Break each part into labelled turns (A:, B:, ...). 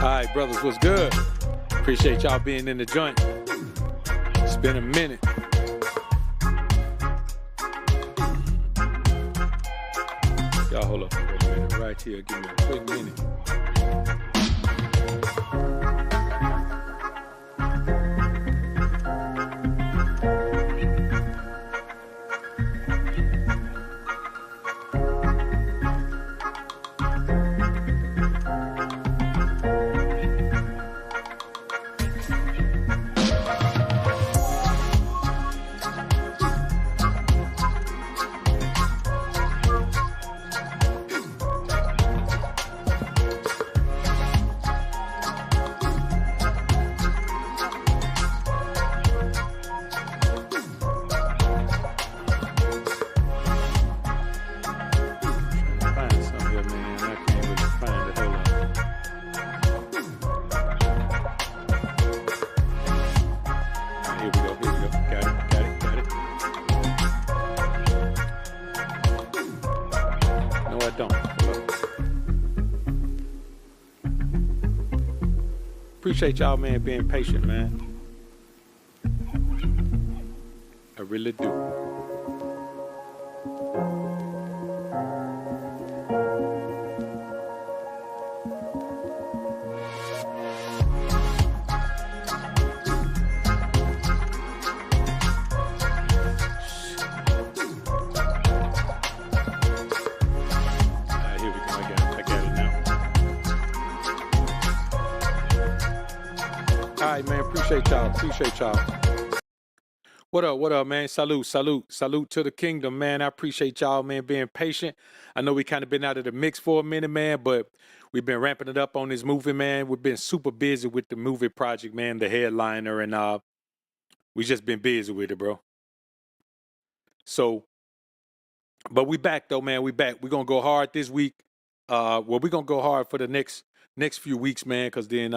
A: All right, brothers, what's good? Appreciate y'all being in the joint. It's been a minute. Y'all hold up for a minute right here. Give me a quick minute. Appreciate y'all, man, being patient, man. I really do. Appreciate y'all. What up, man? Salute to the kingdom, man. I appreciate y'all, man, being patient. I know we kind of been out of the mix for a minute, man, but we've been ramping it up on this movie, man. We've been super busy with the movie project, man, the headliner, and we just been busy with it, bro. So, but we back though, man. We back. We're gonna go hard this week. We're gonna go hard for the next few weeks, man, because then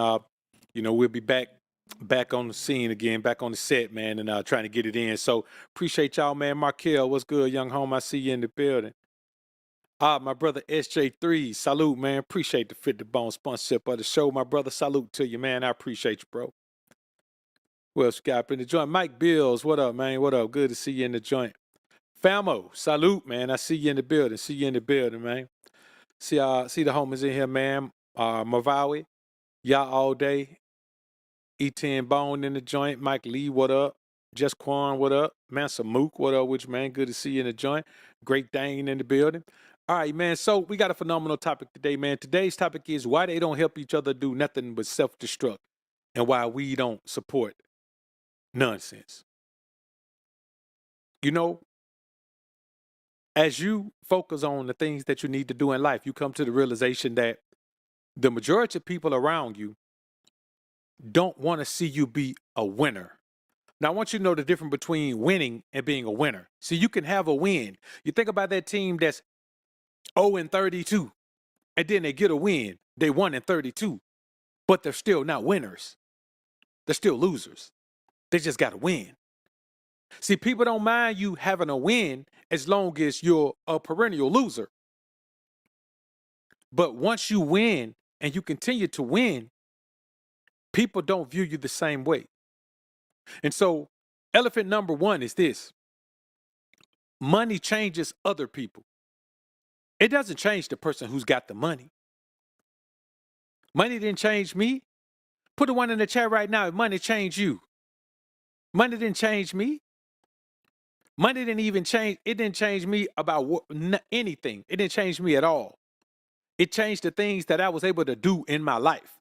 A: we'll be back on the scene again, back on the set, man, and trying to get it in. So appreciate y'all, man. Markel, what's good, young home? I see you in the building. My brother SJ3, salute, man. Appreciate the Fit the Bone sponsorship of the show. My brother, salute to you, man. I appreciate you, bro. Who else got up in the joint? Mike Bills, what up, man? What up? Good to see you in the joint. Famo, salute, man. I see you in the building. Man. See the homies in here, man. Mavawi, y'all all day. E10 Bone in the joint. Mike Lee, what up? Just Quan, what up? Mansa Mook, what up with you, man? Good to see you in the joint. Great Dane in the building. All right, man. So we got a phenomenal topic today, man. Today's topic is why they don't help each other do nothing but self-destruct and why we don't support nonsense. You know, as you focus on the things that you need to do in life, you come to the realization that the majority of people around you don't want to see you be a winner. Now, I want you to know the difference between winning and being a winner. See, you can have a win. You think about that team that's 0-32, and then they get a win. They won in 32, but they're still not winners. They're still losers. They just got to win. See, people don't mind you having a win as long as you're a perennial loser. But once you win and you continue to win, people don't view you the same way. And so elephant number one is this. Money changes other people. It doesn't change the person who's got the money. Money didn't change me. Put a one in the chat right now if money changed you. Money didn't change me. Money didn't even change. It didn't change me about anything. It didn't change me at all. It changed the things that I was able to do in my life.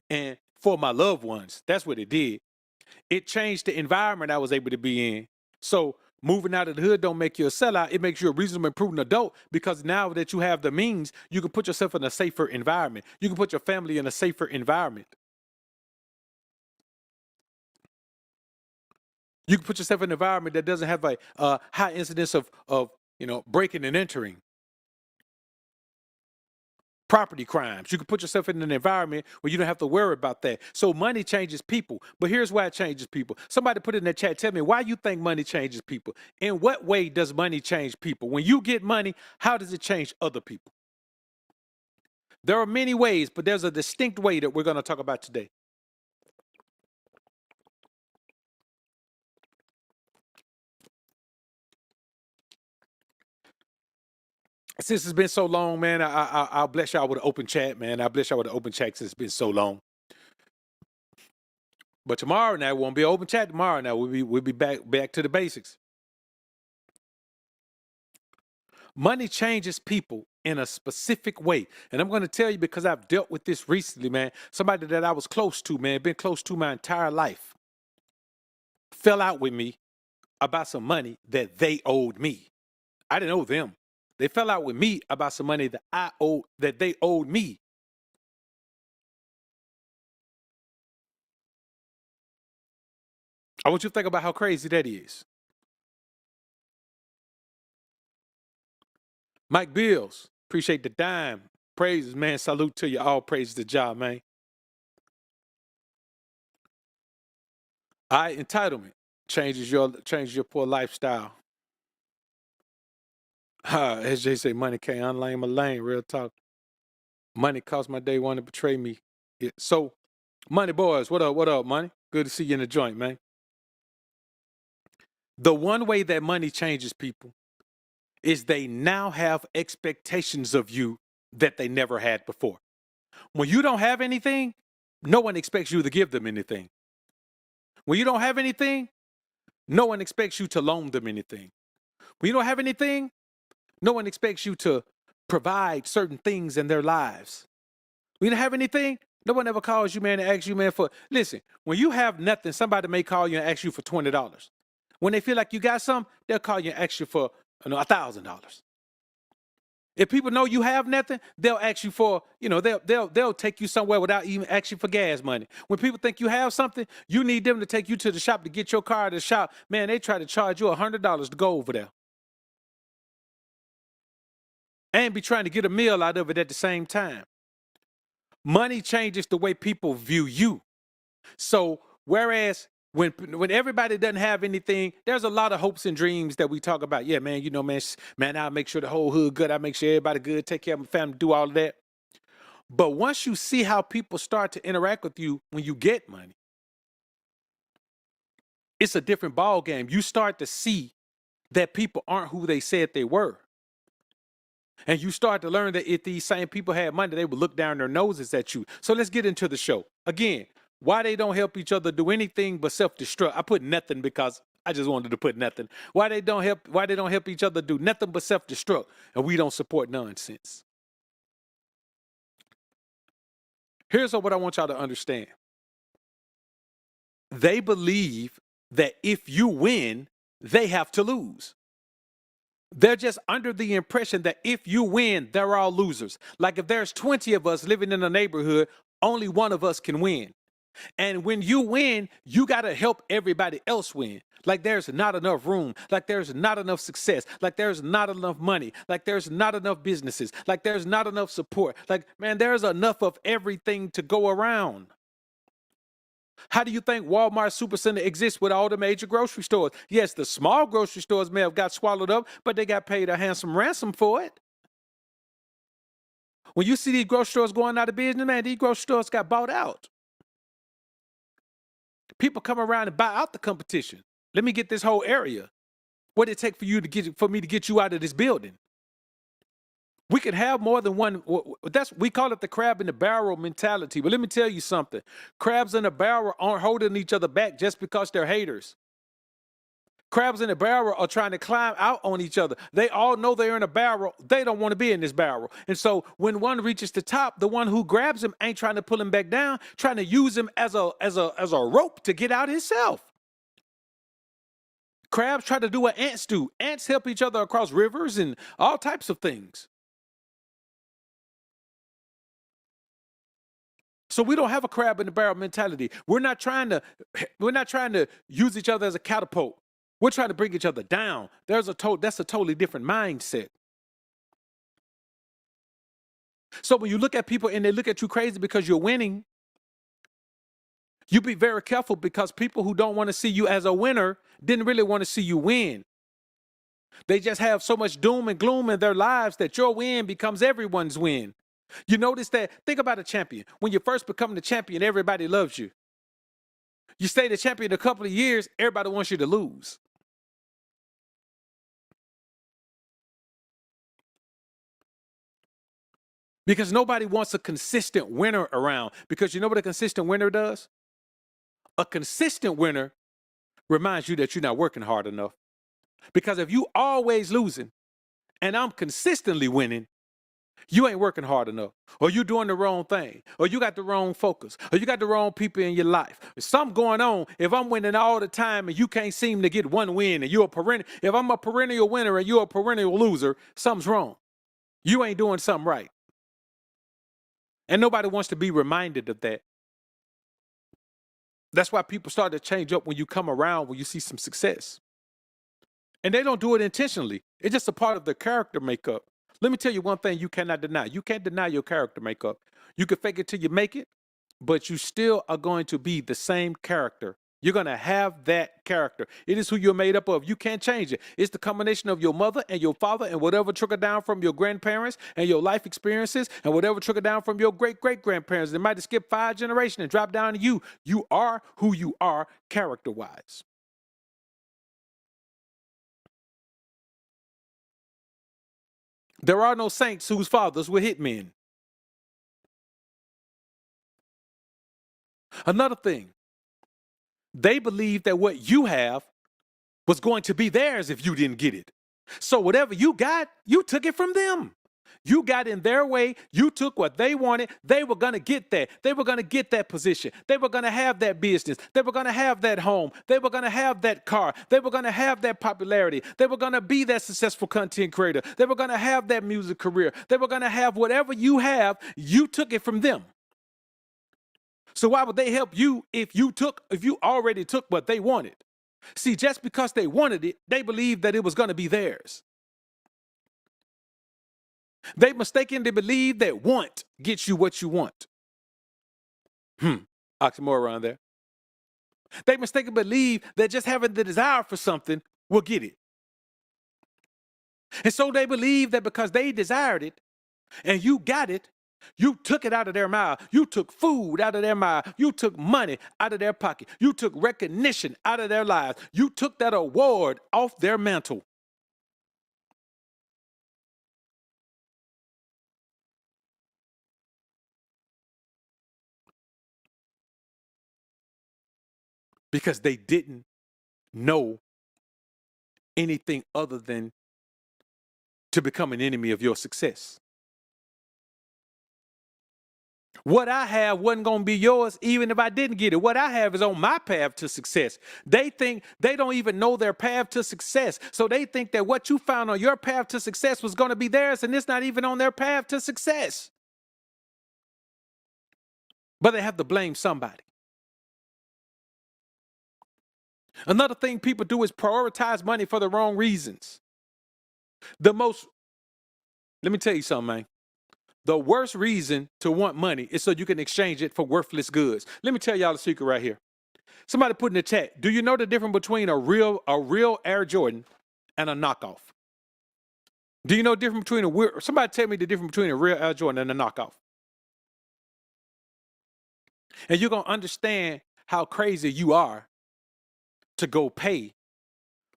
A: And for my loved ones, that's what it did. It changed the environment I was able to be in. So moving out of the hood don't make you a sellout. It makes you a reasonable and prudent adult because now that you have the means, you can put yourself in a safer environment. You can put your family in a safer environment. You can put yourself in an environment that doesn't have a high incidence of breaking and entering. Property crimes. You can put yourself in an environment where you don't have to worry about that. So money changes people. But here's why it changes people. Somebody put it in the chat. Tell me why you think money changes people. In what way does money change people? When you get money, how does it change other people? There are many ways, but there's a distinct way that we're going to talk about today. Since it's been so long, man, I'll bless y'all with an open chat, man. I'll bless y'all with an open chat since it's been so long. But tomorrow now won't be an open chat tomorrow. Now we'll be back to the basics. Money changes people in a specific way. And I'm going to tell you because I've dealt with this recently, man. Somebody that I was close to, man, been close to my entire life, fell out with me about some money that they owed me. I didn't owe them. They fell out with me about some money that they owed me. I want you to think about how crazy that is. Mike Bills, appreciate the dime. Praises, man. Salute to you. All praise the job, man. All right, entitlement changes your poor lifestyle. SJ say money can't unlame my lane. Real talk. Money cost my day one to betray me. Yeah. So, money boys, what up? What up, money? Good to see you in the joint, man. The one way that money changes people is they now have expectations of you that they never had before. When you don't have anything, no one expects you to give them anything. When you don't have anything, no one expects you to loan them anything. When you don't have anything, no one expects you to provide certain things in their lives. When you don't have anything, no one ever calls you, man, and asks you, man, for, listen, when you have nothing, somebody may call you and ask you for $20. When they feel like you got something, they'll call you and ask you for $1,000. If people know you have nothing, they'll ask you for, they'll take you somewhere without even asking for gas money. When people think you have something, you need them to take you to the shop to get your car to the shop. Man, they try to charge you $100 to go over there. And be trying to get a meal out of it at the same time. Money changes the way people view you. So whereas when everybody doesn't have anything, there's a lot of hopes and dreams that we talk about. Yeah, man, man, I'll make sure the whole hood good. I'll make sure everybody good, take care of my family, do all of that. But once you see how people start to interact with you when you get money, it's a different ball game. You start to see that people aren't who they said they were. And you start to learn that if these same people had money, they would look down their noses at you. So let's get into the show. Again, why they don't help each other do anything but self-destruct. I put nothing because I just wanted to put nothing. Why they don't help each other do nothing but self-destruct, and we don't support nonsense. Here's what I want y'all to understand. They believe that if you win, they have to lose. They're just under the impression that if you win, they're all losers. Like if there's 20 of us living in a neighborhood, only one of us can win. And when you win, you got to help everybody else win. Like there's not enough room, like there's not enough success, like there's not enough money, like there's not enough businesses, like there's not enough support. Like, man, there's enough of everything to go around. How do you think Walmart Supercenter exists with all the major grocery stores? Yes, the small grocery stores may have got swallowed up, but they got paid a handsome ransom for it. When you see these grocery stores going out of business, man, these grocery stores got bought out. People come around and buy out the competition. Let me get this whole area. What did it take for me to get you out of this building? We can have more than one. We call it the crab in the barrel mentality. But let me tell you something. Crabs in the barrel aren't holding each other back just because they're haters. Crabs in the barrel are trying to climb out on each other. They all know they're in a barrel. They don't want to be in this barrel. And so when one reaches the top, the one who grabs him ain't trying to pull him back down, trying to use him as a rope to get out himself. Crabs try to do what ants do. Ants help each other across rivers and all types of things. So we don't have a crab in the barrel mentality. We're not trying to use each other as a catapult. We're trying to bring each other down. That's a totally different mindset. So when you look at people and they look at you crazy because you're winning, you be very careful because people who don't want to see you as a winner didn't really want to see you win. They just have so much doom and gloom in their lives that your win becomes everyone's win. You notice that? Think about a champion. When you first become the champion, everybody loves you. You stay the champion a couple of years, everybody wants you to lose. Because nobody wants a consistent winner around. Because you know what a consistent winner does? A consistent winner reminds you that you're not working hard enough. Because if you always losing and I'm consistently winning, you ain't working hard enough, or you doing the wrong thing, or you got the wrong focus, or you got the wrong people in your life. There's something going on. If I'm winning all the time and you can't seem to get one win, and you're a perennial, if I'm a perennial winner and you're a perennial loser, something's wrong. You ain't doing something right. And nobody wants to be reminded of that. That's why people start to change up when you come around, when you see some success. And they don't do it intentionally. It's just a part of their character makeup. Let me tell you one thing you cannot deny. You can't deny your character makeup. You can fake it till you make it, but you still are going to be the same character. You're going to have that character. It is who you're made up of. You can't change it. It's the combination of your mother and your father and whatever trickled down from your grandparents and your life experiences and whatever trickled down from your great-great-grandparents. They might have skipped 5 generations and dropped down to you. You are who you are character-wise. There are no saints whose fathers were hitmen. Another thing, they believed that what you have was going to be theirs if you didn't get it. So whatever you got, you took it from them. You got in their way. You took what they wanted. They were going to get that. They were going to get that position. They were going to have that business. They were going to have that home. They were going to have that car. They were going to have that popularity. They were going to be that successful content creator. They were going to have that music career. They were going to have whatever you have. You took it from them. So why would they help you if you already took what they wanted? See, just because they wanted it, they believed that it was going to be theirs. They mistakenly believe that want gets you what you want. Oxymoron there. They mistakenly believe that just having the desire for something will get it. And so they believe that because they desired it and you got it, you took it out of their mouth. You took food out of their mouth. You took money out of their pocket. You took recognition out of their lives. You took that award off their mantle. Because they didn't know anything other than to become an enemy of your success. What I have wasn't going to be yours even if I didn't get it. What I have is on my path to success. They think they don't even know their path to success. So they think that what you found on your path to success was going to be theirs, and it's not even on their path to success. But they have to blame somebody. Another thing people do is prioritize money for the wrong reasons. Let me tell you something, man. The worst reason to want money is so you can exchange it for worthless goods. Let me tell y'all a secret right here. Somebody put in the chat, do you know the difference between a real Air Jordan and a knockoff? Do you know the difference between somebody tell me the difference between a real Air Jordan and a knockoff? And you're going to understand how crazy you are to go pay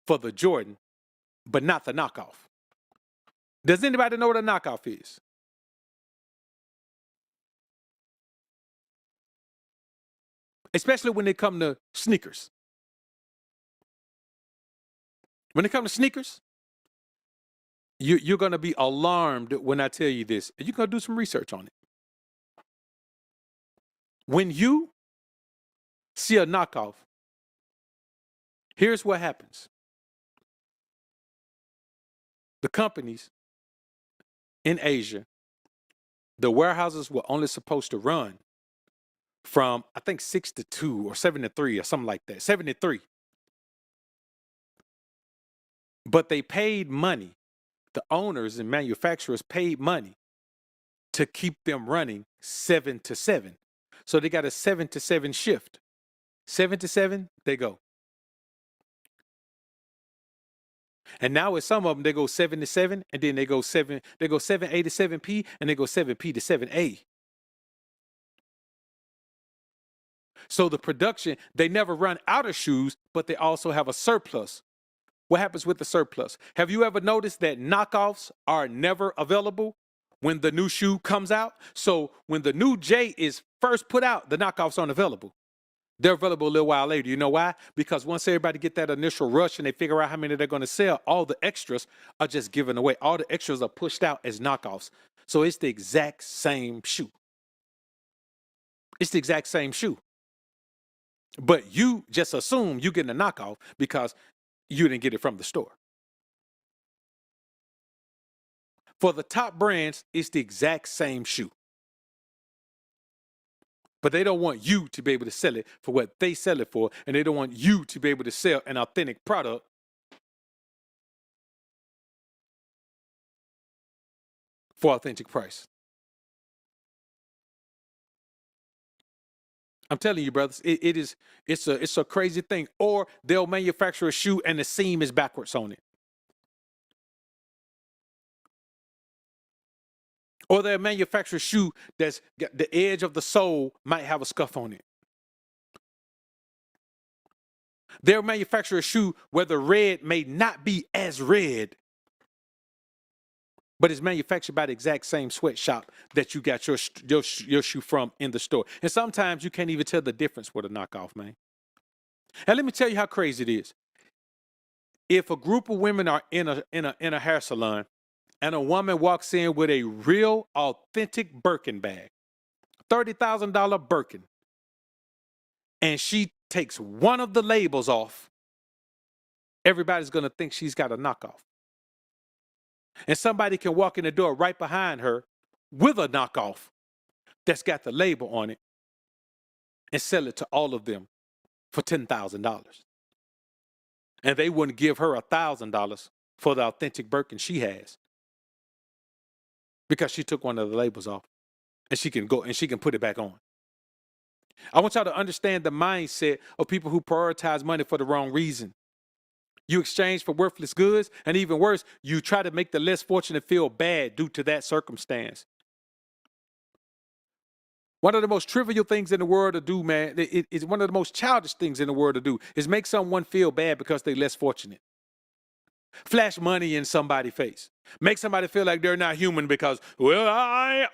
A: for the Jordan, but not the knockoff. Does anybody know what a knockoff is? Especially when they come to sneakers. When it comes to sneakers, you're going to be alarmed when I tell you this. And you're going to do some research on it. When you see a knockoff, here's what happens. The companies in Asia, the warehouses were only supposed to run from, I think, 6 to 2 or 7 to 3 or something like that, 7 to 3. But they paid money. The owners and manufacturers paid money to keep them running 7 to 7. So they got a 7 to 7 shift. 7 to 7, they go. And now with some of them, they go 7 to 7, and then they go 7A to 7P, and they go 7P to 7A. So the production, they never run out of shoes, but they also have a surplus. What happens with the surplus? Have you ever noticed that knockoffs are never available when the new shoe comes out? So when the new J is first put out, the knockoffs aren't available. They're available a little while later. You know why? Because once everybody get that initial rush and they figure out how many they're going to sell, all the extras are just given away. All the extras are pushed out as knockoffs. So it's the exact same shoe. It's the exact same shoe. But you just assume you're getting a knockoff because you didn't get it from the store. For the top brands, it's the exact same shoe. But they don't want you to be able to sell it for what they sell it for, and they don't want you to be able to sell an authentic product for authentic price. I'm telling you, brothers, it's a crazy thing. Or they'll manufacture a shoe and the seam is backwards on it. Or they'll manufacture a shoe that's got the edge of the sole might have a scuff on it. They'll manufacture a shoe where the red may not be as red, but it's manufactured by the exact same sweatshop that you got your shoe from in the store. And sometimes you can't even tell the difference with a knockoff, man. And let me tell you how crazy it is. If a group of women are in a hair salon and a woman walks in with a real authentic Birkin bag, $30,000 Birkin, and she takes one of the labels off, everybody's going to think she's got a knockoff. And somebody can walk in the door right behind her with a knockoff that's got the label on it and sell it to all of them for $10,000. And they wouldn't give her $1,000 for the authentic Birkin she has because she took one of the labels off and she can go and she can put it back on. I want y'all to understand the mindset of people who prioritize money for the wrong reason. You exchange for worthless goods, and even worse, you try to make the less fortunate feel bad due to that circumstance. One of the most trivial things in the world to do, man, it's one of the most childish things in the world to do, is make someone feel bad because they're less fortunate. Flash money in somebody's face. Make somebody feel like they're not human because, well, I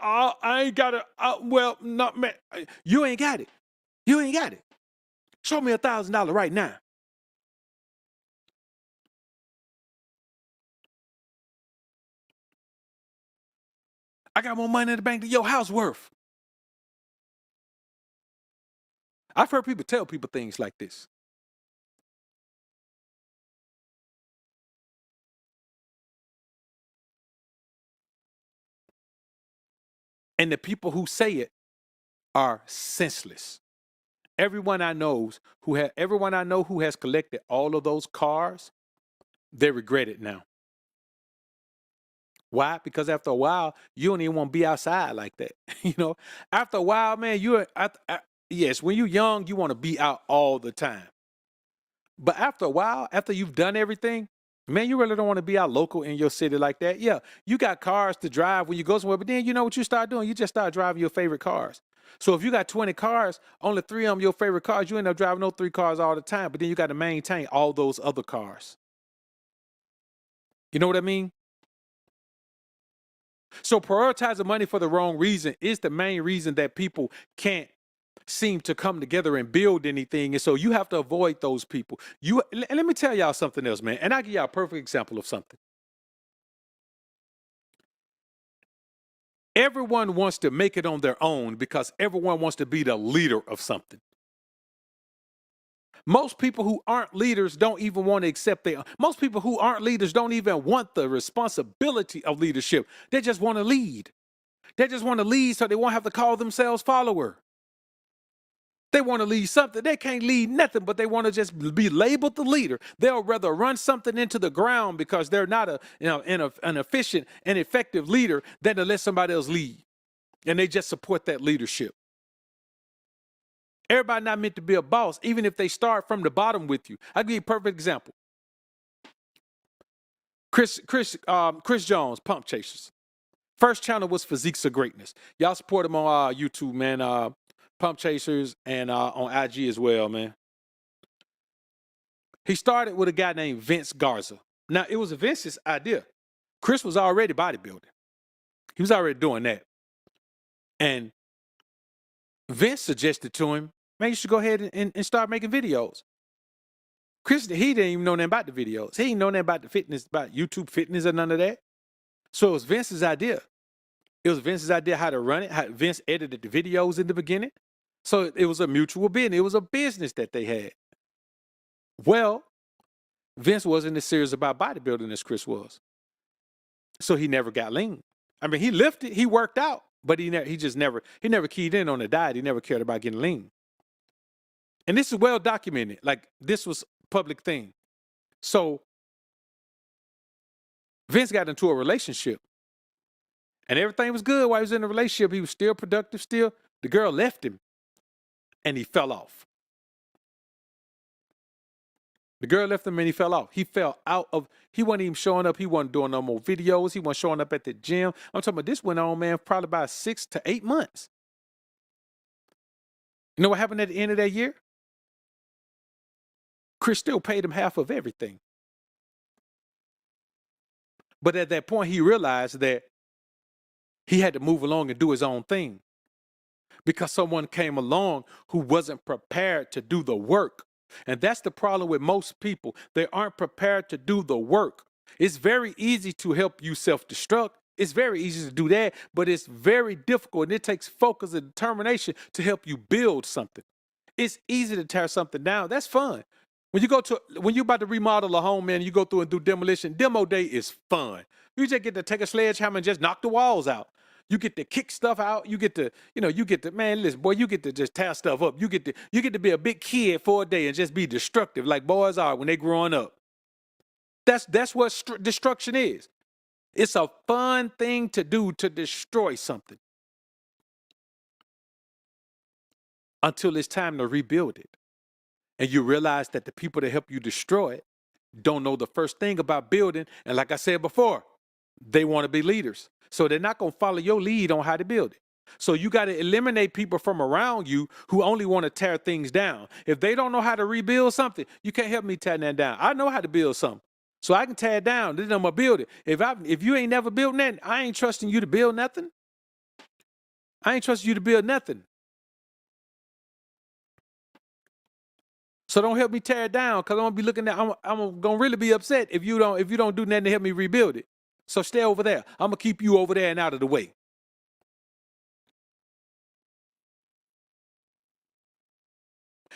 A: ain't got it. Well, not man. You ain't got it. You ain't got it. Show me $1,000 right now. I got more money in the bank than your house worth. I've heard people tell people things like this. And the people who say it are senseless. Everyone I know who has collected all of those cars, they regret it now. Why? Because after a while, you don't even want to be outside like that. After a while, man, yes, when you're young, you want to be out all the time. But after a while, after you've done everything, man, you really don't want to be out local in your city like that. Yeah, you got cars to drive when you go somewhere, but then you know what you start doing? You just start driving your favorite cars. So if you got 20 cars, only 3 of them your favorite cars, you end up driving those 3 cars all the time, but then you got to maintain all those other cars. You know what I mean? So prioritizing money for the wrong reason is the main reason that people can't seem to come together and build anything. And so you have to avoid those people. And let me tell y'all something else, man. And I'll give y'all a perfect example of something. Everyone wants to make it on their own because everyone wants to be the leader of something. Most people who aren't leaders don't even want to accept most people who aren't leaders don't even want the responsibility of leadership. They just want to lead. They just want to lead so they won't have to call themselves follower. They want to lead something. They can't lead nothing, but they want to just be labeled the leader. They'll rather run something into the ground because they're not an efficient and effective leader than to let somebody else lead. And they just support that leadership. Everybody not meant to be a boss, even if they start from the bottom with you. I'll give you a perfect example. Chris Jones, Pump Chasers. First channel was Physiques of Greatness. Y'all support him on YouTube, man. Pump Chasers and on IG as well, man. He started with a guy named Vince Garza. Now, it was Vince's idea. Chris was already bodybuilding. He was already doing that. And Vince suggested to him, man, you should go ahead and start making videos. Chris, he didn't even know nothing about the videos. He didn't know nothing about the fitness, about YouTube fitness or none of that. So it was Vince's idea. It was Vince's idea how to run it. How Vince edited the videos in the beginning. So it was a mutual business. It was a business that they had. Well, Vince wasn't as serious about bodybuilding as Chris was. So he never got lean. I mean, he lifted, he worked out, but he never keyed in on the diet. He never cared about getting lean. And this is well documented. Like, this was a public thing. So Vince got into a relationship. And everything was good while he was in the relationship. He was still productive, still. The girl left him. And he fell off. The girl left him and he fell off. He fell out of, he wasn't even showing up. He wasn't doing no more videos. He wasn't showing up at the gym. I'm talking about this went on, man, probably about 6 to 8 months. You know what happened at the end of that year? Chris still paid him half of everything. But at that point, he realized that he had to move along and do his own thing. Because someone came along who wasn't prepared to do the work. And that's the problem with most people. They aren't prepared to do the work. It's very easy to help you self-destruct. It's very easy to do that, but it's very difficult, and it takes focus and determination to help you build something. It's easy to tear something down. That's fun. When you're about to remodel a home, man, you go through and do demolition. Demo day is fun. You just get to take a sledgehammer and just knock the walls out. You get to kick stuff out. You get to, man, listen, boy, you get to just tear stuff up. You get to be a big kid for a day and just be destructive like boys are when they growing up. That's what destruction is. It's a fun thing to do, to destroy something. Until it's time to rebuild it. And you realize that the people that help you destroy it don't know the first thing about building. And like I said before, they want to be leaders. So they're not going to follow your lead on how to build it. So you got to eliminate people from around you who only want to tear things down. If they don't know how to rebuild something, you can't help me tear that down. I know how to build something. So I can tear it down, then I'm going to build it. If you ain't never built nothing, I ain't trusting you to build nothing. I ain't trusting you to build nothing. So don't help me tear it down, because I'm gonna be looking at, I'm gonna really be upset if you don't do nothing to help me rebuild it. So stay over there. I'm gonna keep you over there and out of the way.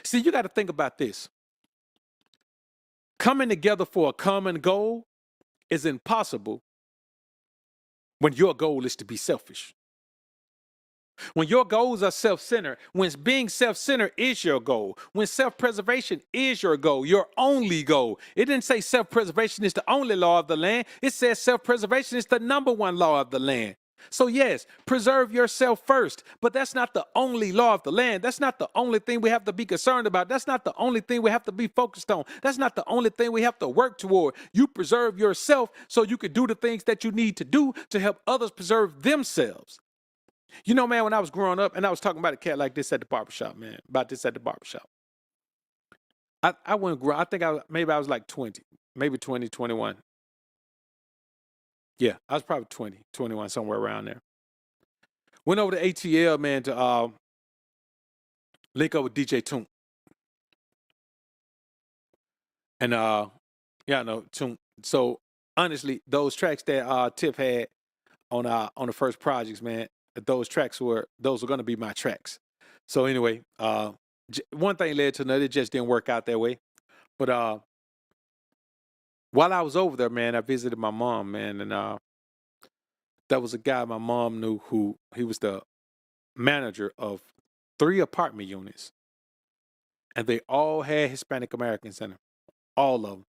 A: See, you got to think about this. Coming together for a common goal is impossible when your goal is to be selfish. When your goals are self-centered, when being self-centered is your goal, when self-preservation is your goal, your only goal. It didn't say self-preservation is the only law of the land. It says self-preservation is the #1 law of the land. So yes, preserve yourself first, but that's not the only law of the land. That's not the only thing we have to be concerned about. That's not the only thing we have to be focused on. That's not the only thing we have to work toward. You preserve yourself so you can do the things that you need to do to help others preserve themselves. You know, man, when I was growing up, and I was talking about a cat like this at the barbershop, man, about this at the barbershop. I went grow. I think I was like 20, maybe 20, 21. Yeah, I was probably 20, 21, somewhere around there. Went over to ATL, man, to link up with DJ Toon. And yeah, I know Toon. So honestly, those tracks that Tip had on the first projects, man, those were going to be my tracks. So anyway, one thing led to another. It just didn't work out that way. But while I was over there, man, I visited my mom, man, and there was a guy my mom knew who he was the manager of 3 apartment units, and they all had Hispanic Americans in them. All of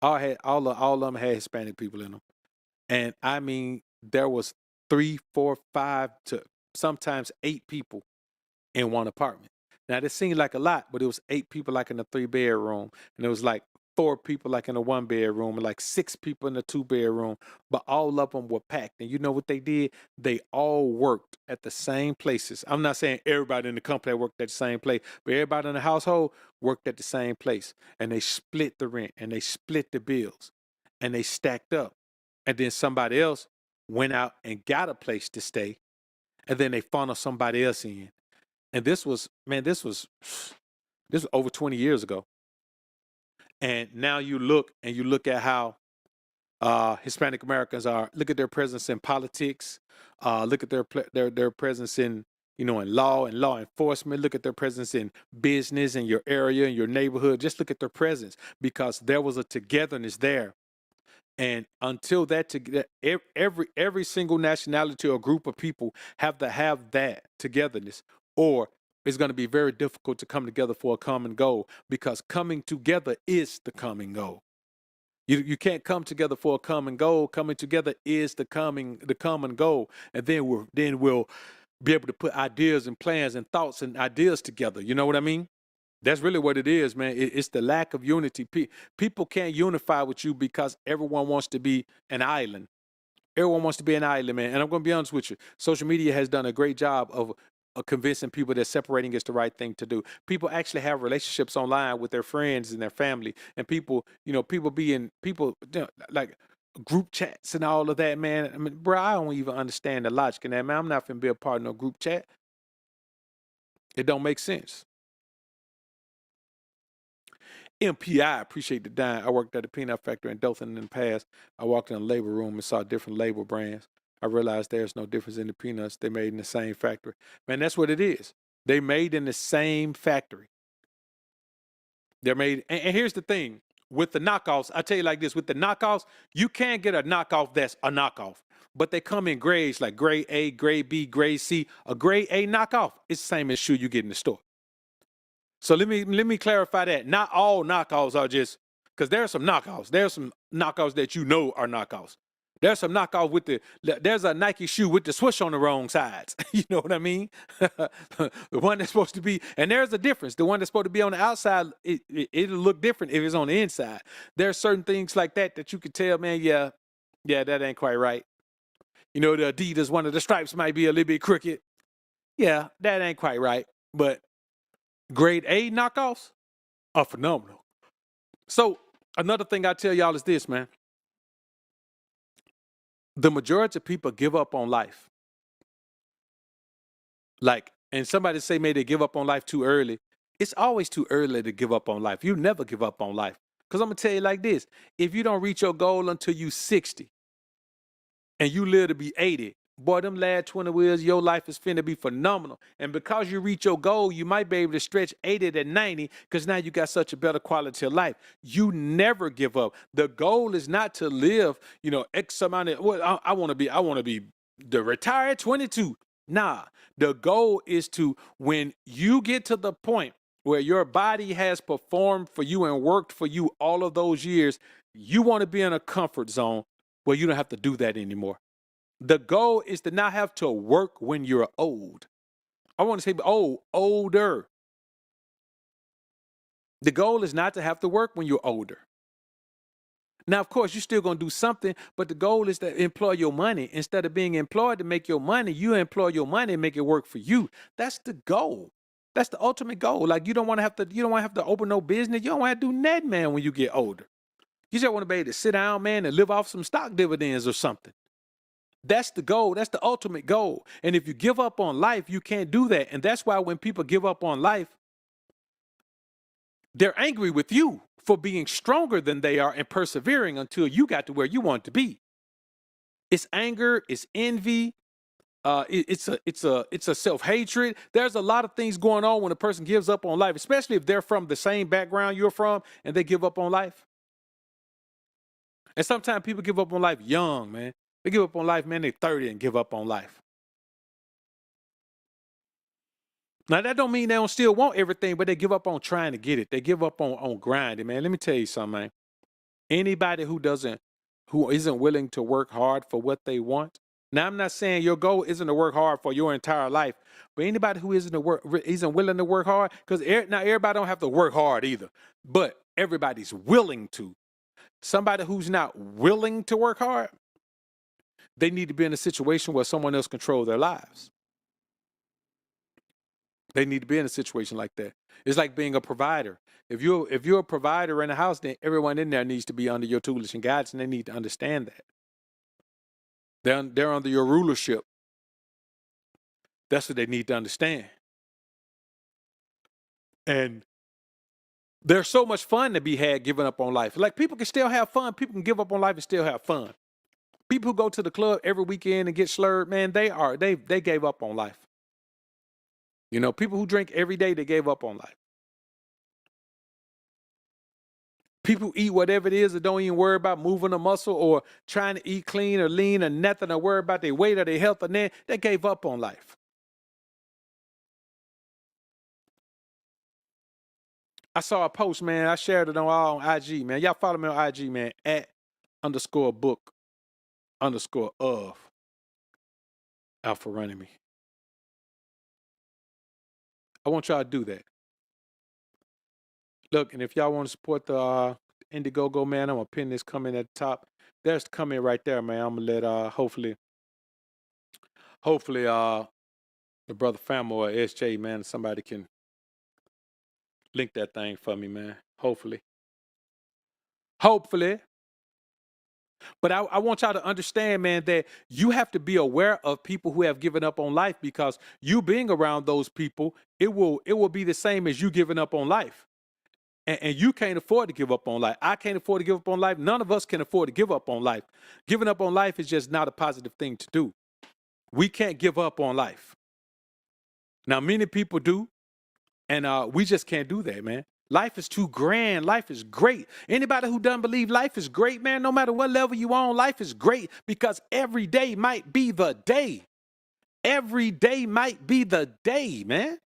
A: them, all of them had Hispanic people in them, and I mean there was 3, 4, 5 to sometimes 8 people in one apartment. Now this seemed like a lot, but it was 8 people like in a 3-bedroom, and it was like 4 people like in a 1 bedroom and like 6 people in a 2 bedroom, but all of them were packed. And you know what they did? They all worked at the same places. I'm not saying everybody in the company worked at the same place, but everybody in the household worked at the same place. And they split the rent and they split the bills and they stacked up. And then somebody else went out and got a place to stay. And then they funneled somebody else in. And this was, man, this was over 20 years ago. And now you look at how Hispanic Americans are. Look at their presence in politics. Look at their presence in in law and law enforcement. Look at their presence in business in your area in your neighborhood. Just look at their presence because there was a togetherness there. And until every single nationality or group of people have to have that togetherness, or it's going to be very difficult to come together for a common goal because coming together is the common goal. You can't come together for a common goal. Coming together is the common goal, and then we'll be able to put ideas and plans and thoughts and ideas together. You know what I mean? That's really what it is, man. It's the lack of unity. People can't unify with you because everyone wants to be an island. Everyone wants to be an island, man. And I'm going to be honest with you. Social media has done a great job of convincing people that separating is the right thing to do. People actually have relationships online with their friends and their family, and people like group chats and all of that, man. I mean, bro, I don't even understand the logic in that, man. I'm not finna be a part of no group chat. It don't make sense. MPI, appreciate the dime. I worked at a peanut factory in Dothan in the past. I walked in a label room and saw different label brands. I realized there's no difference in the peanuts. They made in the same factory. Man, that's what it is. They made in the same factory. They're made, and here's the thing. With the knockoffs, I tell you like this, with the knockoffs, you can't get a knockoff that's a knockoff. But they come in grades like grade A, grade B, grade C. A grade A knockoff is the same as shoe you get in the store. So let me clarify that. Not all knockoffs are just because there are some knockoffs. There are some knockoffs that you know are knockoffs. There's some knockoff there's a Nike shoe with the swoosh on the wrong sides. You know what I mean? The one that's supposed to be, and there's a difference. The one that's supposed to be on the outside, it'll look different if it's on the inside. There are certain things like that you can tell, man, yeah, that ain't quite right. You know, the Adidas, one of the stripes might be a little bit crooked. Yeah, that ain't quite right. But grade A knockoffs are phenomenal. So another thing I tell y'all is this, man. The majority of people give up on life. And somebody say maybe they give up on life too early. It's always too early to give up on life. You never give up on life. Because I'm going to tell you like this. If you don't reach your goal until you 60 and you live to be 80, boy, them last 20 years, your life is finna be phenomenal. And because you reach your goal, you might be able to stretch 80 to 90 because now you got such a better quality of life. You never give up. The goal is not to live, X amount of, I want to be the retired 22. Nah, the goal is to, when you get to the point where your body has performed for you and worked for you all of those years, you want to be in a comfort zone where you don't have to do that anymore. The goal is to not have to work when you're old. I want to say older. The goal is not to have to work when you're older. Now, of course, you're still going to do something, but the goal is to employ your money. Instead of being employed to make your money, you employ your money and make it work for you. That's the goal. That's the ultimate goal. Like you don't want to have to open no business. You don't want to do that, man, when you get older. You just want to be able to sit down, man, and live off some stock dividends or something. That's the goal. That's the ultimate goal. And if you give up on life, you can't do that. And that's why when people give up on life, they're angry with you for being stronger than they are and persevering until you got to where you want to be. It's anger, it's envy, it's a self-hatred. There's a lot of things going on when a person gives up on life, especially if they're from the same background you're from and they give up on life. And sometimes people give up on life young, man. They give up on life, man, they're 30 and give up on life. Now, that don't mean they don't still want everything, but they give up on trying to get it. They give up on grinding, man. Let me tell you something, man. Anybody who isn't willing to work hard for what they want, Now, I'm not saying your goal isn't to work hard for your entire life, but anybody who isn't willing to work hard, because now everybody don't have to work hard either, but everybody's willing to. Somebody who's not willing to work hard, they need to be in a situation where someone else controls their lives. They need to be in a situation like that. It's like being a provider. If you're a provider in a house, then everyone in there needs to be under your tutelage and guidance, and they need to understand that. They're under your rulership. That's what they need to understand. And there's so much fun to be had giving up on life. Like, people can still have fun. People can give up on life and still have fun. People who go to the club every weekend and get slurred, man, they gave up on life. You know, people who drink every day, they gave up on life. People who eat whatever it is that don't even worry about moving a muscle or trying to eat clean or lean or nothing or worry about their weight or their health, and then they gave up on life. I saw a post, man. I shared it on IG, man. Y'all follow me on IG, man, @_book_of Alpha Running Me. I want y'all to do that. Look, and if y'all want to support the Indiegogo, man, I'm going to pin this comment at the top. There's the comment right there, man. I'm going to let, hopefully, the brother Famo or SJ, man, somebody can link that thing for me, man. Hopefully. But I want y'all to understand, man, that you have to be aware of people who have given up on life, because you being around those people, it will be the same as you giving up on life. And you can't afford to give up on life. I can't afford to give up on life. None of us can afford to give up on life. Giving up on life is just not a positive thing to do. We can't give up on life. Now, many people do, and we just can't do that, man. Life is too grand. Life is great. Anybody who doesn't believe life is great, man, no matter what level you on, life is great, because every day might be the day. Every day might be the day, man.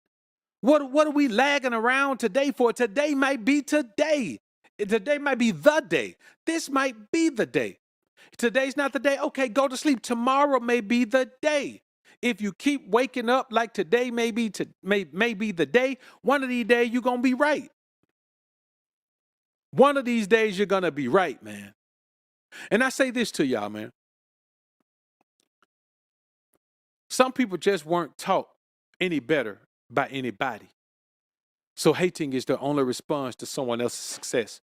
A: What are we lagging around today for? Today might be today. Today might be the day. This might be the day. Today's not the day. Okay, go to sleep. Tomorrow may be the day. If you keep waking up like today may be the day, one of these days you're going to be right. One of these days you're going to be right, man. And I say this to y'all, man. Some people just weren't taught any better by anybody. So hating is the only response to someone else's success.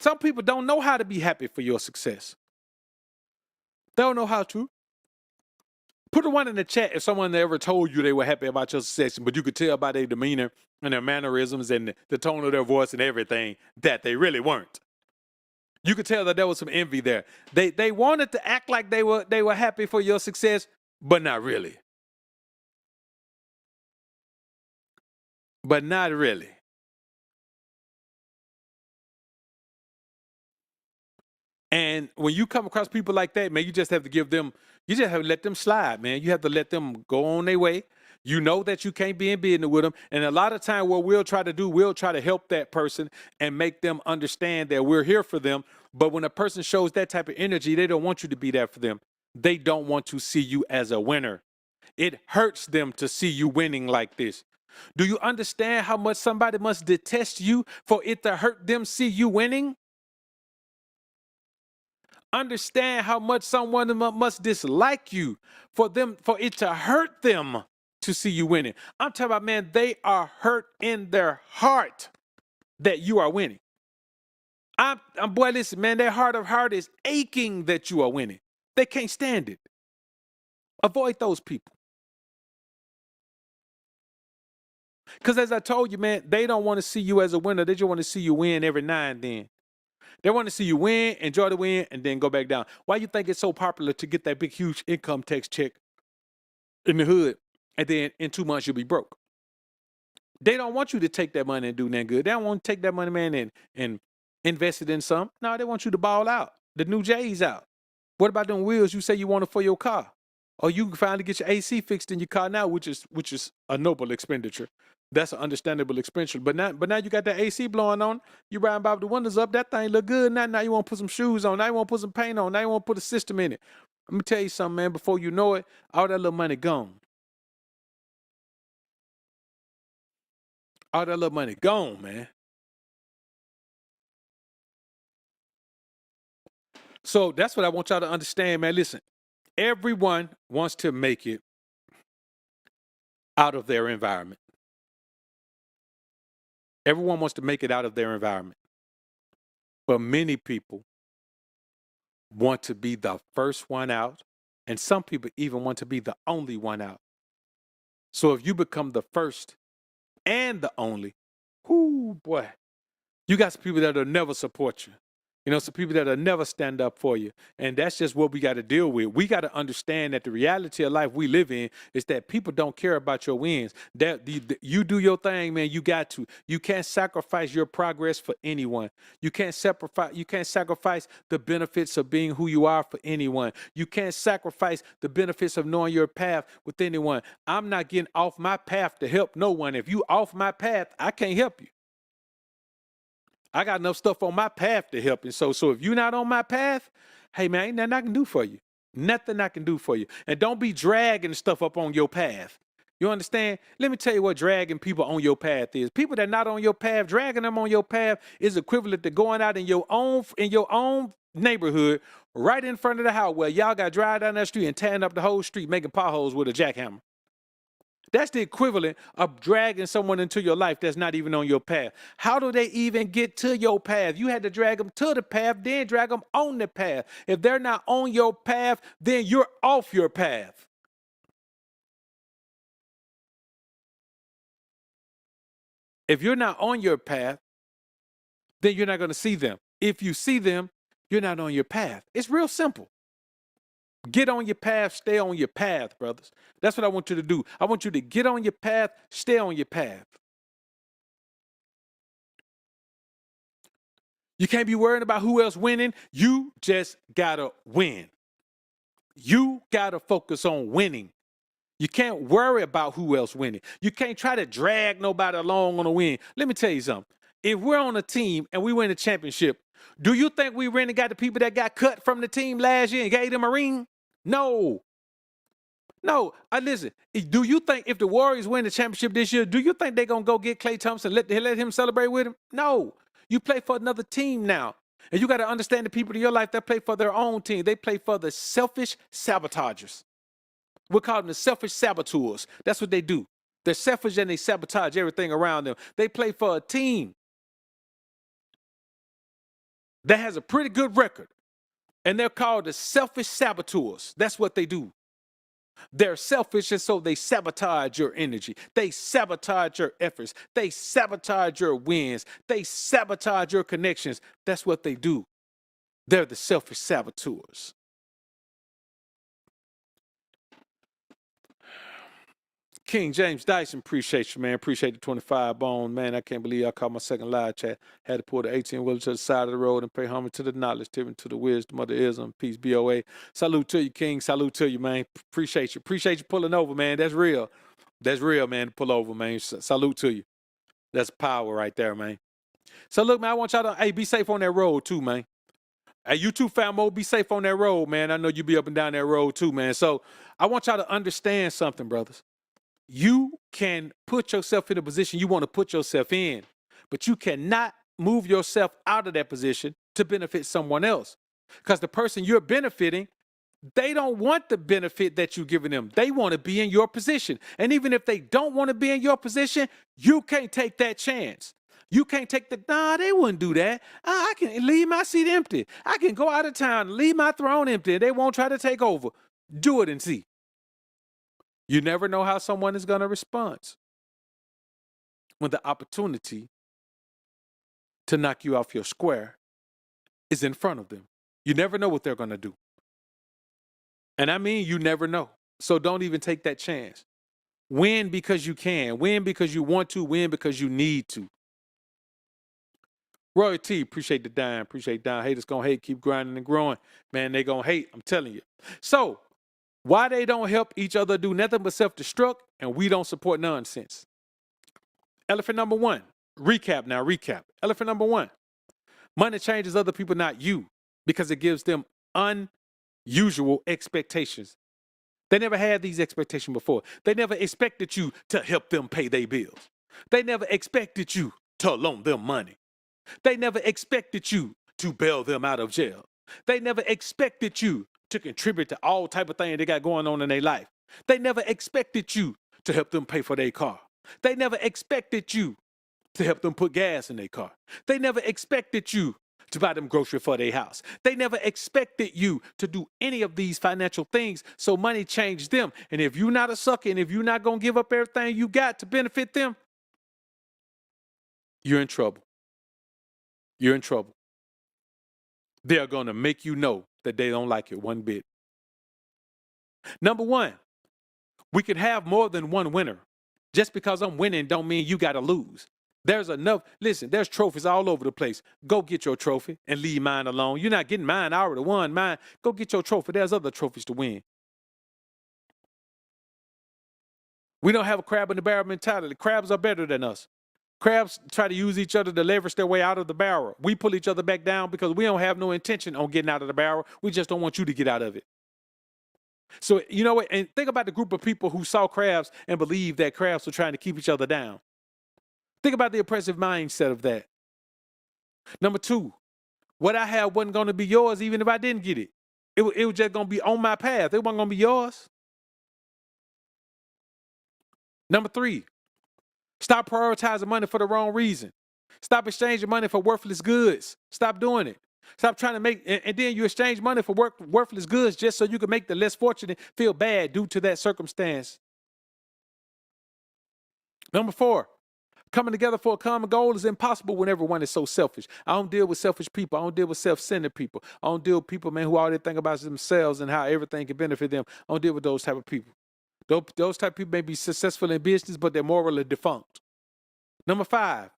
A: Some people don't know how to be happy for your success. They don't know how to. Put a one in the chat if someone ever told you they were happy about your success, but you could tell by their demeanor and their mannerisms and the tone of their voice and everything that they really weren't. You could tell that there was some envy there. They wanted to act like they were happy for your success, but not really. But not really. And when you come across people like that, man, you just have to let them slide, man. You have to let them go on their way. You know that you can't be in business with them. And a lot of time what we'll try to do, we'll try to help that person and make them understand that we're here for them. But when a person shows that type of energy, they don't want you to be there for them. They don't want to see you as a winner. It hurts them to see you winning like this. Do you understand how much somebody must detest you for it to hurt them see you winning? Understand how much someone must dislike you for it to hurt them to see you winning. I'm talking about, man, they are hurt in their heart that you are winning. Boy, listen, man, their heart of heart is aching that you are winning. They can't stand it. Avoid those people. Because as I told you, man, they don't want to see you as a winner. They just want to see you win every now and then. They want to see you win, enjoy the win, and then go back down. Why you think it's so popular to get that big, huge income tax check in the hood, and then in 2 months you'll be broke? They don't want you to take that money and do nothing good. They don't want to take that money, man, and invest it in some. No, they want you to ball out. The new J's out. What about them wheels you say you wanted for your car? Or you can finally get your AC fixed in your car now, which is a noble expenditure. That's an understandable expenditure. But now you got that AC blowing on. You riding by with the windows up. That thing look good. Now you want to put some shoes on. Now you want to put some paint on. Now you want to put a system in it. Let me tell you something, man. Before you know it, all that little money gone. All that little money gone, man. So that's what I want y'all to understand, man. Listen, everyone wants to make it out of their environment. Everyone wants to make it out of their environment. But many people want to be the first one out, and some people even want to be the only one out. So if you become the first and the only, whoo, boy, you got some people that'll never support you. You know, some people that'll never stand up for you. And that's just what we got to deal with. We got to understand that the reality of life we live in is that people don't care about your wins. That you do your thing, man. You got to. You can't sacrifice your progress for anyone. You can't sacrifice the benefits of being who you are for anyone. You can't sacrifice the benefits of knowing your path with anyone. I'm not getting off my path to help no one. If you off my path, I can't help you. I got enough stuff on my path to help you. So if you're not on my path, hey, man, ain't nothing I can do for you. Nothing I can do for you. And don't be dragging stuff up on your path. You understand? Let me tell you what dragging people on your path is. People that not on your path, dragging them on your path is equivalent to going out in your own neighborhood, right in front of the house where y'all got to drive down that street and tearing up the whole street, making potholes with a jackhammer. That's the equivalent of dragging someone into your life that's not even on your path. How do they even get to your path? You had to drag them to the path, then drag them on the path. If they're not on your path, then you're off your path. If you're not on your path, then you're not going to see them. If you see them, you're not on your path. It's real simple. Get on your path, stay on your path, brothers. That's what I want you to do. I want you to get on your path, stay on your path. You can't be worried about who else winning. You just gotta win. You gotta focus on winning. You can't worry about who else winning. You can't try to drag nobody along on a win. Let me tell you something. If we're on a team and we win a championship, do you think we really got the people that got cut from the team last year and gave them a ring? No. No, listen. Do you think if the Warriors win the championship this year, do you think they're going to go get Klay Thompson, let him celebrate with him? No. You play for another team now. And you got to understand the people in your life that play for their own team. They play for the selfish sabotagers. We'll call them the selfish saboteurs. That's what they do. They're selfish and they sabotage everything around them. They play for a team that has a pretty good record. And they're called the selfish saboteurs. That's what they do. They're selfish, and so they sabotage your energy. They sabotage your efforts. They sabotage your wins. They sabotage your connections. That's what they do. They're the selfish saboteurs. King James Dyson, appreciate you, man. Appreciate the 25 bone, man. I can't believe I caught my second live chat. Had to pull the 18-wheeler to the side of the road and pay homage to the knowledge, to the wisdom of the ism. Peace, BOA. Salute to you, King. Salute to you, man. Appreciate you. Appreciate you pulling over, man. That's real. That's real, man, to pull over, man. Salute to you. That's power right there, man. So, look, man, I want y'all to, be safe on that road, too, man. Hey, you too, famo, be safe on that road, man. I know you be up and down that road, too, man. So, I want y'all to understand something, brothers. You can put yourself in a position you want to put yourself in, but you cannot move yourself out of that position to benefit someone else. Because the person you're benefiting, they don't want the benefit that you're giving them. They want to be in your position. And even if they don't want to be in your position, you can't take that chance. You can't take they wouldn't do that. I can leave my seat empty. I can go out of town, leave my throne empty. They won't try to take over. Do it and see. You never know how someone is going to respond when the opportunity to knock you off your square is in front of them. You never know what they're going to do. And I mean, you never know. So don't even take that chance. Win because you can. Win because you want to. Win because you need to. Roy T, appreciate the dime. Appreciate dime. Haters going to hate. Keep grinding and growing. Man, they going to hate. I'm telling you. So, why they don't help each other do nothing but self-destruct, and we don't support nonsense. Elephant number one. Recap. Elephant number one. Money changes other people, not you, because it gives them usual expectations. They never had these expectations before. They never expected you to help them pay their bills. They never expected you to loan them money. They never expected you to bail them out of jail. They never expected you to contribute to all type of things they got going on in their life. They never expected you to help them pay for their car. They never expected you to help them put gas in their car. They never expected you to buy them groceries for their house. They never expected you to do any of these financial things, so money changed them. And if you're not a sucker, and if you're not going to give up everything you got to benefit them, you're in trouble. You're in trouble. They're going to make you know that they don't like it one bit. Number one, we can have more than one winner. Just because I'm winning don't mean you got to lose. There's enough. Listen, there's trophies all over the place. Go get your trophy and leave mine alone. You're not getting mine. I already won mine. Go get your trophy. There's other trophies to win. We don't have a crab in the barrel mentality. Crabs are better than us. Crabs try to use each other to leverage their way out of the barrel. We pull each other back down because we don't have no intention on getting out of the barrel. We just don't want you to get out of it. So, you know what? And think about the group of people who saw crabs and believed that crabs were trying to keep each other down. Think about the oppressive mindset of that. Number two, what I had wasn't going to be yours even if I didn't get it. It was just going to be on my path. It wasn't going to be yours. Number three, stop prioritizing money for the wrong reason. Stop exchanging money for worthless goods. Stop doing it. Stop trying to make, and then you exchange money for worthless goods just so you can make the less fortunate feel bad due to that circumstance. Number four, coming together for a common goal is impossible when everyone is so selfish. I don't deal with selfish people. I don't deal with self-centered people. I don't deal with people, man, who all they think about themselves and how everything can benefit them. I don't deal with those type of people. Those type of people may be successful in business, but they're morally defunct. Number five,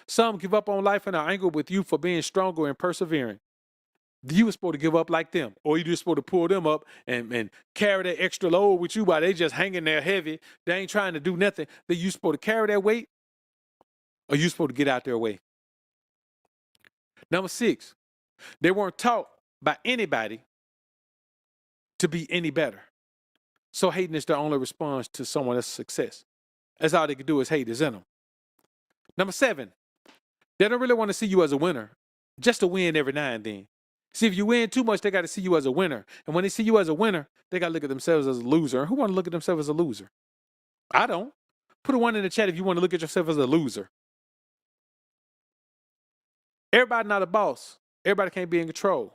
A: some give up on life and are angry with you for being stronger and persevering. You were supposed to give up like them, or you just supposed to pull them up and carry that extra load with you while they just hanging there heavy. They ain't trying to do nothing. That you supposed to carry that weight, or you supposed to get out their way. Number six, they weren't taught by anybody to be any better. So hating is their only response to someone else's success. That's all they can do is hate is in them. Number seven, they don't really want to see you as a winner, just to win every now and then. See, if you win too much, they got to see you as a winner. And when they see you as a winner, they got to look at themselves as a loser. And who want to look at themselves as a loser? I don't. Put a one in the chat if you want to look at yourself as a loser. Everybody not a boss. Everybody can't be in control.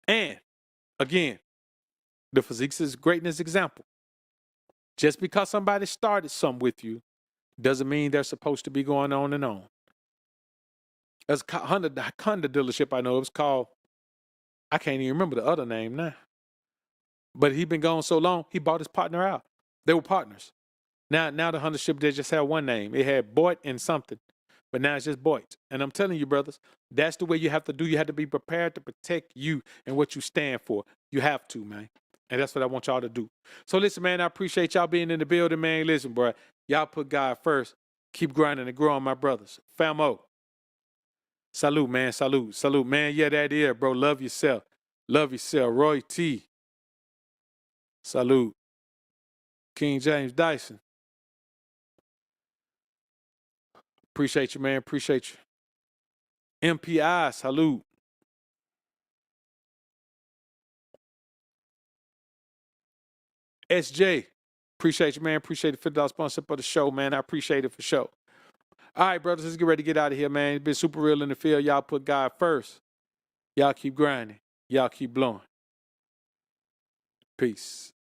A: And again, the physiques is greatness example. Just because somebody started something with you doesn't mean they're supposed to be going on and on. There's a Honda dealership I know. It was called, I can't even remember the other name now. But he'd been gone so long, he bought his partner out. They were partners. Now the Honda ship, they just had one name. It had Boyd and something. But now it's just Boyd. And I'm telling you, brothers, that's the way you have to do. You have to be prepared to protect you and what you stand for. You have to, man. And that's what I want y'all to do. So listen, man, I appreciate y'all being in the building, man. Listen, bro, y'all put God first. Keep grinding and growing, my brothers. Famo. Salute, man. Salute. Salute, man. Yeah, that is, bro. Love yourself. Love yourself. Roy T. Salute. King James Dyson. Appreciate you, man. Appreciate you. MPI. Salute. SJ. Appreciate you, man. Appreciate the $50 sponsorship of the show, man. I appreciate it for sure. All right, brothers, let's get ready to get out of here, man. It's been super real in the field. Y'all put God first. Y'all keep grinding. Y'all keep blowing. Peace.